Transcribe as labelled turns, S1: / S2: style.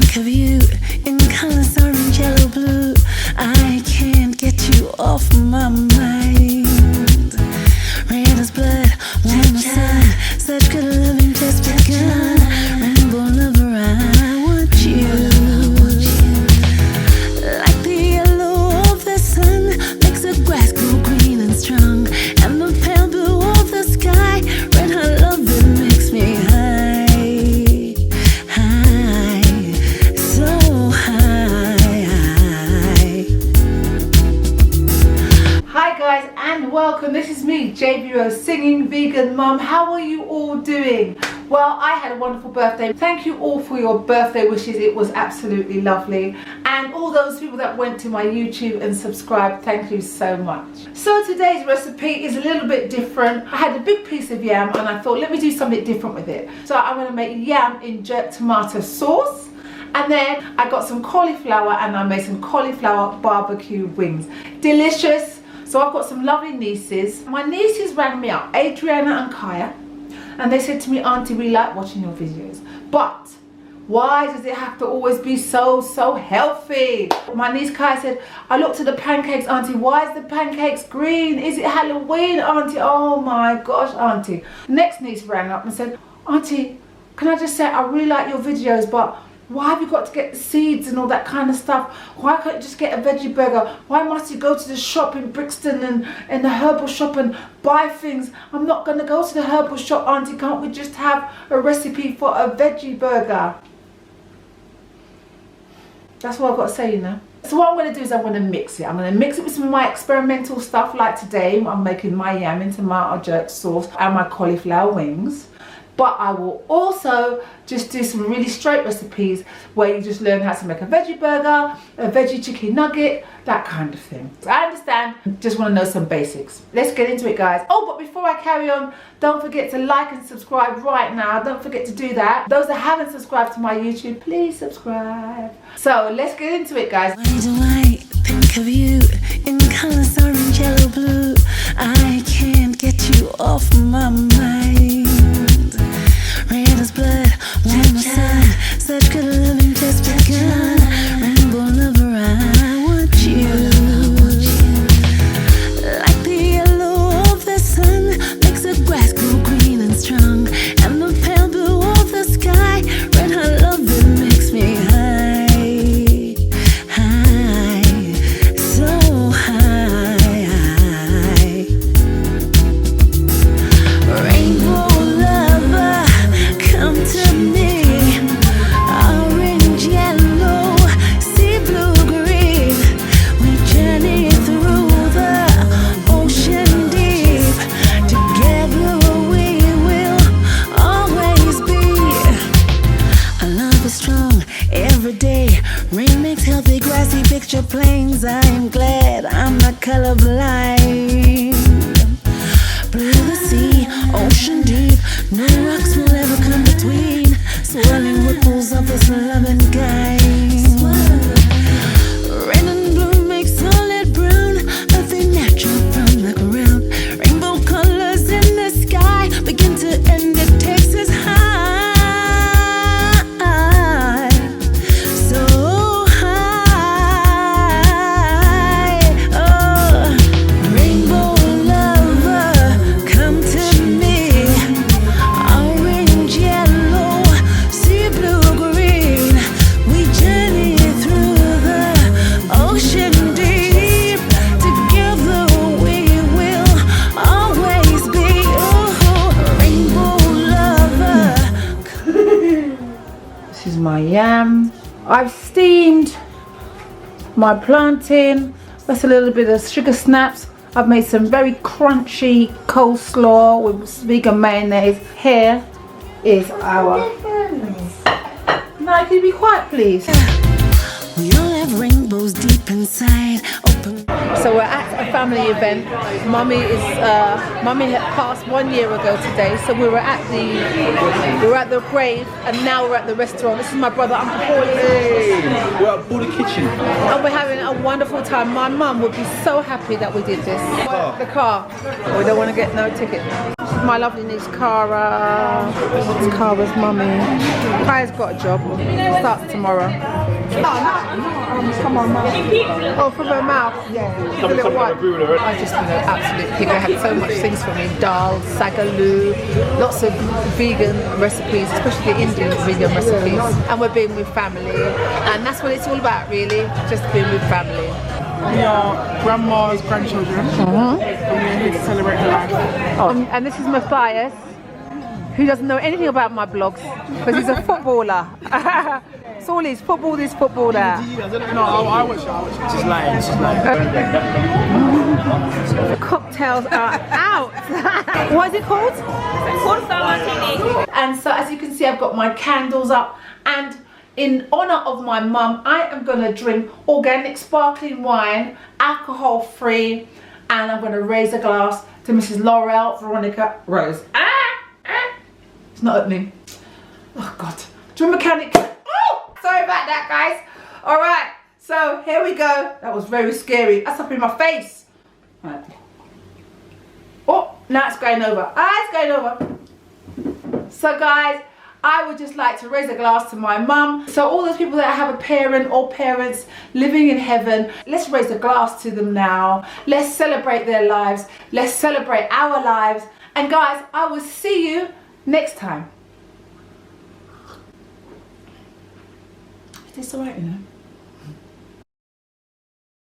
S1: think of you in colors orange, yellow, blue. I can't get you off my mind. Red as blood, warm as sun. Such good loving just begun. Rainbow lover, I want you. Like the yellow of the sun makes the grass grow green and strong, and the pale blue of the sky, red hot love that makes me high, high, so high.
S2: Hi guys and welcome. This is me, JBO, singing vegan mum. How are you all doing? Well, I had a wonderful birthday. Thank you all for your birthday wishes. It was absolutely lovely. And all those people that went to my YouTube and subscribed, thank you so much. So today's recipe is a little bit different. I had a big piece of yam and I thought, let me do something different with it. So I'm going to make yam in jerk tomato sauce. And then I got some cauliflower and I made some cauliflower barbecue wings. Delicious. So I've got some lovely nieces. My nieces rang me up, Adriana and Kaya. And they said to me, Auntie, we like watching your videos, but why does it have to always be so healthy? My niece Kaya said, I looked at the pancakes, Auntie, why is the pancakes green? Is it Halloween, Auntie? Oh my gosh, Auntie. Next niece rang up and said, Auntie, can I just say, I really like your videos, but why have you got to get the seeds and all that kind of stuff? Why can't you just get a veggie burger? Why must you go to the shop in Brixton and the herbal shop and buy things? I'm not going to go to the herbal shop, Auntie. Can't we just have a recipe for a veggie burger? That's what I've got to say, you know. So what I'm going to do is I'm going to mix it. I'm going to mix it with some of my experimental stuff, like today I'm making my yam in tomato jerk sauce and my cauliflower wings. But I will also just do some really straight recipes where you just learn how to make a veggie burger, a veggie chicken nugget, that kind of thing. So I understand, just want to know some basics. Let's get into it, guys. Oh, but before I carry on, don't forget to like and subscribe right now. Don't forget to do that. Those that haven't subscribed to my YouTube, please subscribe. So let's get into it, guys.
S1: Why do I think of you in colors orange, yellow, blue? I can't get you off my mind. Red as blood, warm as sun. Such good loving just begun. Rainbow lover, I want you. Like the yellow of the sun makes the grass grow green and strong, and the pale blue of the sky, red hot love that makes me high, high, so high. Rainbow lover, come to me. Orange, yellow, sea blue, green. We journey through the ocean deep. Together we will always be. Our love is strong every day. Rain makes healthy grassy picture plains. I am glad I'm not colorblind. Blue the sea, ocean deep. No rocks will ever come between. Swirling ripples of this loving kind. Red and blue make solid brown, nothing natural from the ground. Rainbow colors in the sky begin to end at Texas high. So high. Oh, rainbow lover, come to me. Orange, yellow, sea blue, green. We journey through the ocean deep. Together we will always be. Oh, rainbow lover.
S2: This is my yam. I've steamed my plantain. That's a little bit of sugar snaps. I've made some very crunchy coleslaw with vegan mayonnaise. Here is our... No, can you be quiet, please?
S1: We all have rainbows deep inside. Open
S2: So we're at a family event. Mummy had passed 1 year ago today. So we were at the grave, and now we're at the restaurant. This is my brother, Uncle Paulie.
S3: Hey, we're at the kitchen.
S2: And we're having a wonderful time. My mum would be so happy that we did this. The car. We don't want to get no ticket. This is my lovely niece Cara. This is Cara's mummy. Kaya's got a job. Starts tomorrow. Come on, mouth. Oh, from her mouth. Yeah. A little one. I just been an absolute pig. I had so much things for me. Dal, sagaloo, lots of vegan recipes, especially the Indian vegan recipes. And we're being with family. And that's what it's all about, really. Just being with family.
S4: We are grandma's grandchildren, and we're here to celebrate her life.
S2: Oh, and this is Matthias, who doesn't know anything about my blogs, because he's a footballer. It's all his football, this footballer.
S4: No, I watch it. She's lying.
S2: The cocktails are out. What is it called?
S5: Cauliflower Martini.
S2: And so as you can see, I've got my candles up, and in honor of my mum, I am going to drink organic sparkling wine, alcohol free, and I'm going to raise a glass to Mrs. Laurel Veronica Rose. It's not opening. Oh God. Drum mechanic. Oh, sorry about that, guys. All right, so here we go. That was very scary. That's up in my face. All right. Oh, now it's going over. It's going over. So guys, I would just like to raise a glass to my mum. So all those people that have a parent or parents living in heaven, let's raise a glass to them now. Let's celebrate their lives. Let's celebrate our lives. And guys, I will see you next time. Is this alright, you know?